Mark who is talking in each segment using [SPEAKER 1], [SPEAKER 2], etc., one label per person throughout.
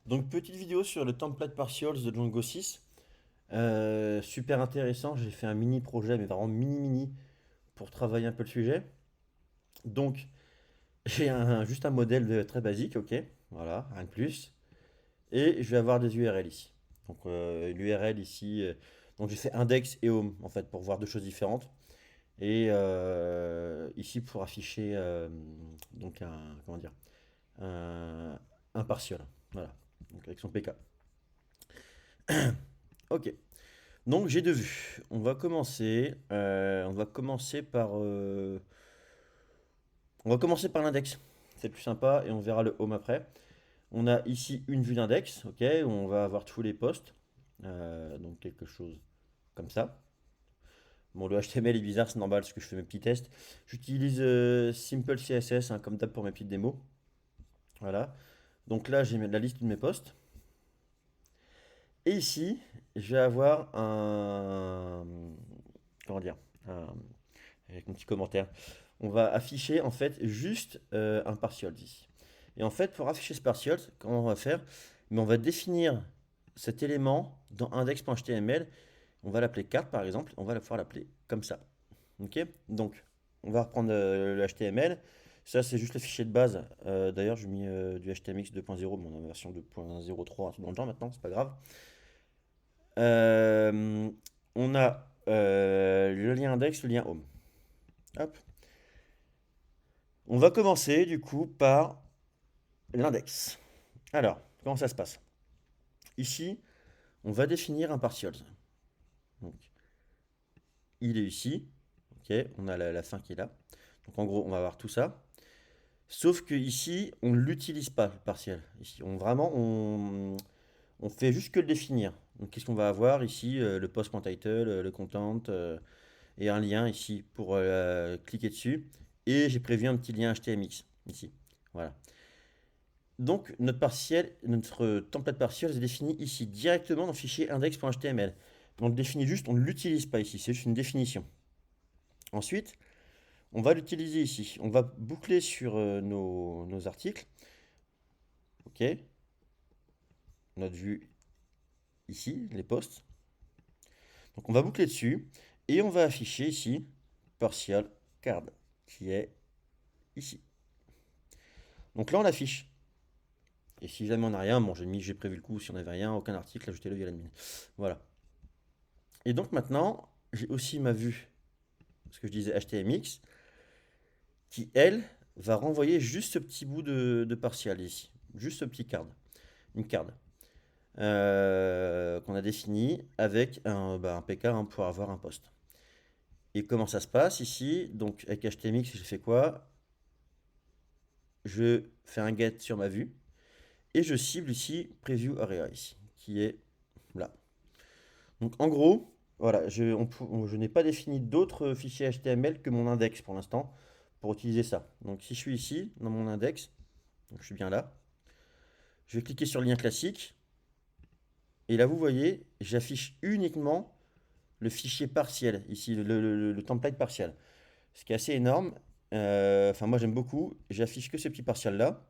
[SPEAKER 1] Donc petite vidéo sur le template partials de Django 6. Super intéressant, j'ai fait un mini projet, mais vraiment mini pour travailler un peu le sujet. Donc j'ai juste un modèle très basique, ok, voilà, rien de plus. Et je vais avoir des URL ici. Donc l'URL ici, donc j'ai fait index et home en fait pour voir deux choses différentes. Et ici pour afficher donc comment dire, un, un partial, voilà, donc avec son PK. Ok. Donc j'ai deux vues. On va commencer par l'index. C'est le plus sympa et on verra le home après. On a ici une vue d'index, ok, où on va avoir tous les posts. Donc quelque chose comme ça. Bon, le HTML est bizarre, c'est normal parce que je fais mes petits tests. J'utilise Simple CSS hein, comme d'hab pour mes petites démos. Voilà. Donc là, j'ai la liste de mes posts. Et ici, je vais avoir un. Comment dire? un- Avec mon petit commentaire. On va afficher en fait juste un partial ici. Et en fait, pour afficher ce partial, comment on va faire? Mais on va définir cet élément dans index.html. On va l'appeler carte par exemple. On va pouvoir l'appeler comme ça. Ok? Donc, on va reprendre le HTML. Ça, c'est juste le fichier de base. D'ailleurs, j'ai mis du HTMX 2.0, mais on a une version 2.03 un truc dans le genre maintenant, c'est pas grave. Euh, on a le lien index, le lien home. Hop. On va commencer du coup par l'index. Alors, comment ça se passe? Ici, on va définir un partials. Donc, il est ici. Ok, on a la fin qui est là. Donc en gros, on va avoir tout ça. Sauf que ici, on ne l'utilise pas, le partiel. Ici, on fait juste que le définir. Donc qu'est-ce qu'on va avoir ici? Le post.title, le content, et un lien ici pour cliquer dessus. Et j'ai prévu un petit lien HTMX ici. Voilà. Donc notre template partiel est défini ici directement dans le fichier index.html. On le définit juste, on ne l'utilise pas ici, c'est juste une définition. Ensuite, on va l'utiliser ici. On va boucler sur nos articles. Ok, notre vue ici, les posts. Donc on va boucler dessus et on va afficher ici partial card qui est ici. Donc là on l'affiche. Et si jamais on n'a rien, bon j'ai prévu le coup, si on n'avait rien, aucun article, ajoutez-le via l'admin. Voilà. Et donc maintenant, j'ai aussi ma vue, ce que je disais HTMX, qui elle va renvoyer juste ce petit bout de partial ici. Juste ce petit card. Une card. Qu'on a défini avec un PK hein, pour avoir un post. Et comment ça se passe ici? Donc avec HTMX, j'ai fait quoi? Je fais un get sur ma vue et je cible ici Preview Area ici, qui est là. Donc en gros, voilà, je n'ai pas défini d'autres fichiers HTML que mon index pour l'instant pour utiliser ça. Donc si je suis ici dans mon index, donc je suis bien là, je vais cliquer sur le lien classique et là vous voyez, j'affiche uniquement le fichier partiel ici, le template partiel. Ce qui est assez énorme. Enfin moi j'aime beaucoup. J'affiche que ce petit partiel là.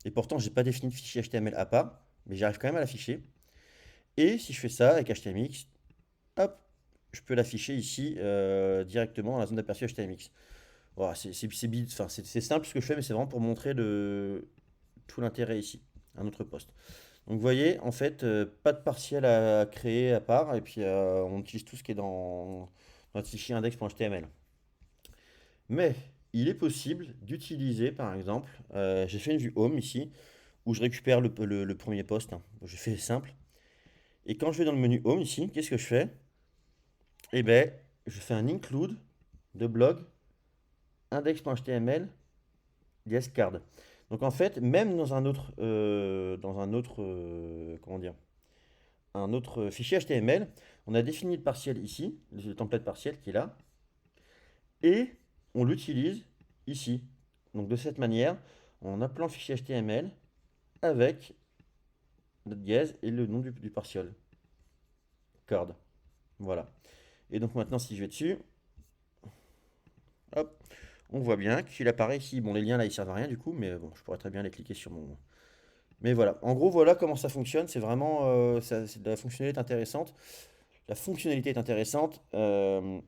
[SPEAKER 1] Et pourtant j'ai pas défini de fichier HTML à part, mais j'arrive quand même à l'afficher. Et si je fais ça avec HTMX, hop, je peux l'afficher ici directement dans la zone d'aperçu HTMX. Voilà, c'est simple ce que je fais, mais c'est vraiment pour montrer tout l'intérêt ici. Un autre poste. Donc vous voyez, en fait, pas de partiel à créer à part, et puis on utilise tout ce qui est dans notre fichier index.html. Mais il est possible d'utiliser, par exemple, j'ai fait une vue home ici, où je récupère le premier poste, hein. Je fais simple. Et quand je vais dans le menu home ici, qu'est-ce que je fais? Eh ben, je fais un include de blog index.html yes card. Donc en fait, même dans comment dire, un autre fichier HTML, on a défini le partiel ici, le template partiel qui est là, et on l'utilise ici. Donc de cette manière, en appelant le fichier HTML avec notre dièse et le nom du partial, card. Voilà. Et donc maintenant, si je vais dessus, hop, on voit bien qu'il apparaît ici. Bon, les liens là, ils servent à rien du coup, mais bon, je pourrais très bien les cliquer sur Mais voilà, en gros, voilà comment ça fonctionne. C'est vraiment, la fonctionnalité est intéressante. La fonctionnalité est intéressante. Voilà,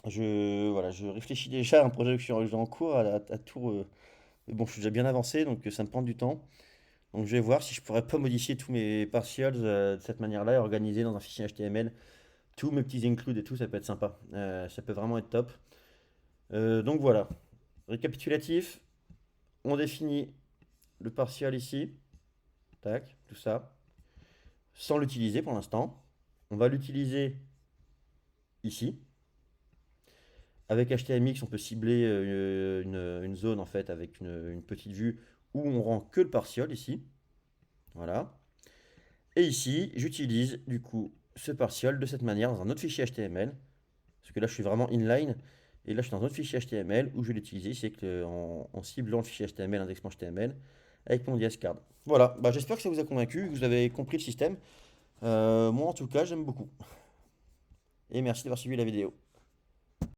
[SPEAKER 1] je réfléchis déjà à un projet que j'ai en cours à tout. Mais bon, je suis déjà bien avancé, donc ça me prend du temps. Donc je vais voir si je pourrais pas modifier tous mes partials de cette manière-là et organiser dans un fichier HTML tous mes petits includes et tout, ça peut être sympa. Ça peut vraiment être top. Donc voilà, récapitulatif, on définit le partial ici, tac, tout ça, sans l'utiliser pour l'instant. On va l'utiliser ici. Avec HTMX, on peut cibler une zone en fait avec une petite vue où on rend que le partial ici. Voilà. Et ici, j'utilise du coup ce partial de cette manière dans un autre fichier HTML. Parce que là, je suis vraiment inline. Et là, je suis dans un autre fichier HTML où je vais l'utiliser c'est que en ciblant le fichier HTML, index.html, avec mon DS card. Voilà, bah, j'espère que ça vous a convaincu, que vous avez compris le système. Moi, en tout cas, j'aime beaucoup. Et merci d'avoir suivi la vidéo.